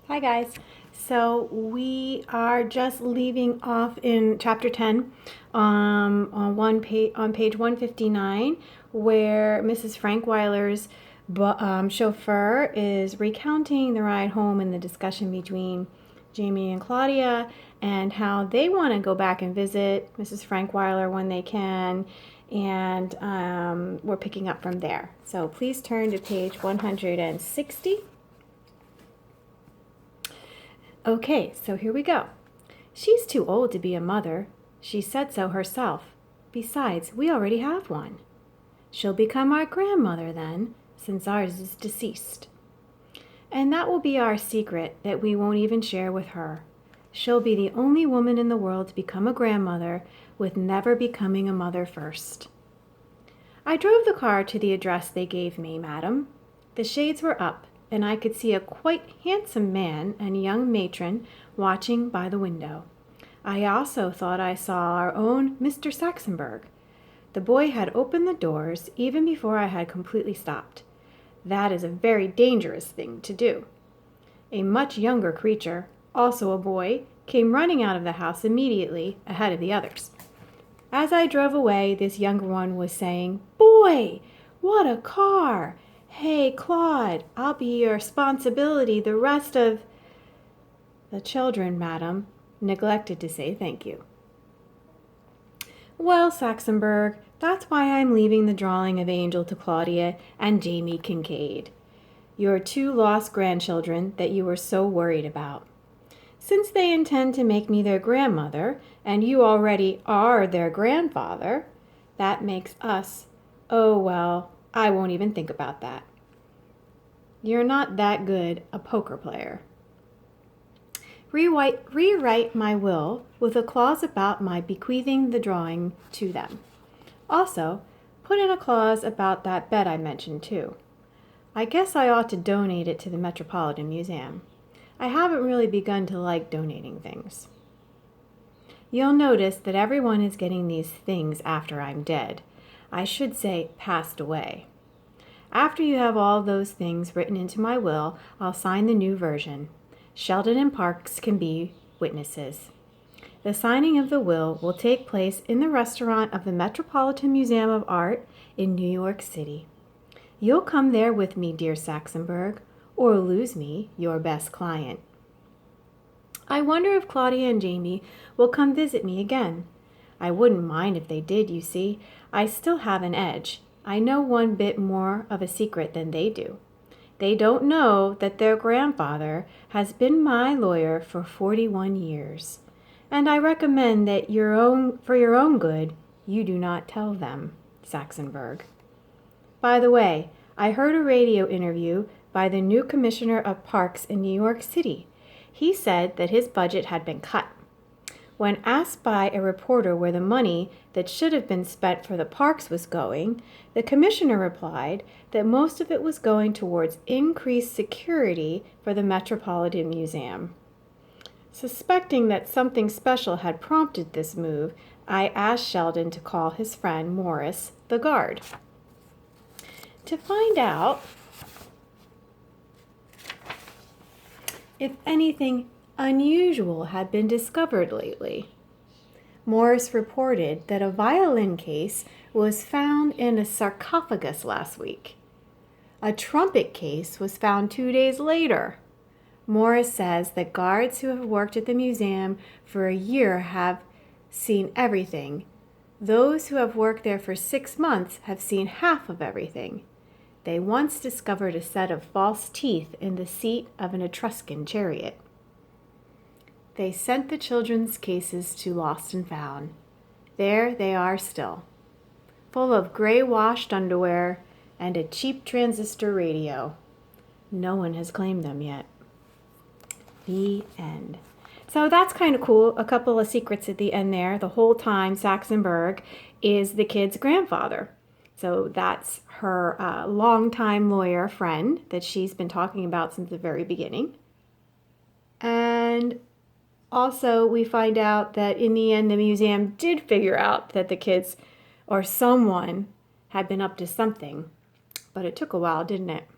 Hi guys. So we are just leaving off in chapter 10 on page 159 where Mrs. Frankweiler's chauffeur is recounting the ride home and the discussion between Jamie and Claudia and how they want to go back and visit Mrs. Frankweiler when they can, and we're picking up from there. So please turn to page 160. Okay, so here we go. She's too old to be a mother. She said so herself. Besides, we already have one. She'll become our grandmother then, since ours is deceased. And that will be our secret that we won't even share with her. She'll be the only woman in the world to become a grandmother with never becoming a mother first. I drove the car to the address they gave me, madam. The shades were up, and I could see a quite handsome man and young matron watching by the window. I also thought I saw our own Mr. Saxenberg. The boy had opened the doors even before I had completely stopped. That is a very dangerous thing to do. A much younger creature, also a boy, came running out of the house immediately ahead of the others. As I drove away, this younger one was saying, "Boy, what a car! Hey, Claude, I'll be your responsibility the rest of—" The children, madam, neglected to say thank you. Well, Saxenberg, that's why I'm leaving the drawing of Angel to Claudia and Jamie Kincaid, your two lost grandchildren that you were so worried about. Since they intend to make me their grandmother, and you already are their grandfather, that makes us, oh well, I won't even think about that. You're not that good a poker player. Rewrite my will with a clause about my bequeathing the drawing to them. Also, put in a clause about that bed I mentioned too. I guess I ought to donate it to the Metropolitan Museum. I haven't really begun to like donating things. You'll notice that everyone is getting these things after I'm dead. I should say passed away. After you have all those things written into my will, I'll sign the new version. Sheldon and Parks can be witnesses. The signing of the will take place in the restaurant of the Metropolitan Museum of Art in New York City. You'll come there with me, dear Saxenberg, or lose me, your best client. I wonder if Claudia and Jamie will come visit me again. I wouldn't mind if they did, you see. I still have an edge. I know one bit more of a secret than they do. They don't know that their grandfather has been my lawyer for 41 years. And I recommend that for your own good, you do not tell them, Saxenberg. By the way, I heard a radio interview by the new commissioner of parks in New York City. He said that his budget had been cut. When asked by a reporter where the money that should have been spent for the parks was going, the commissioner replied that most of it was going towards increased security for the Metropolitan Museum. Suspecting that something special had prompted this move, I asked Sheldon to call his friend Morris, the guard, to find out if anything unusual had been discovered lately. Morris reported that a violin case was found in a sarcophagus last week. A trumpet case was found 2 days later. Morris says that guards who have worked at the museum for a year have seen everything. Those who have worked there for 6 months have seen half of everything. They once discovered a set of false teeth in the seat of an Etruscan chariot. They sent the children's cases to Lost and Found. There they are still, full of gray-washed underwear and a cheap transistor radio. No one has claimed them yet. The end. So that's kind of cool. A couple of secrets at the end there. The whole time Saxenberg is the kid's grandfather. So that's her longtime lawyer friend that she's been talking about since the very beginning. And also, we find out that in the end, the museum did figure out that the kids or someone had been up to something, but it took a while, didn't it?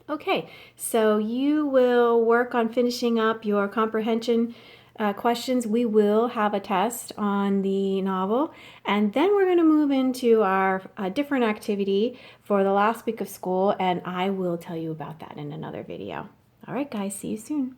Okay, so you will work on finishing up your comprehension questions. We will have a test on the novel, and then we're going to move into our different activity for the last week of school, and I will tell you about that in another video. All right, guys, see you soon.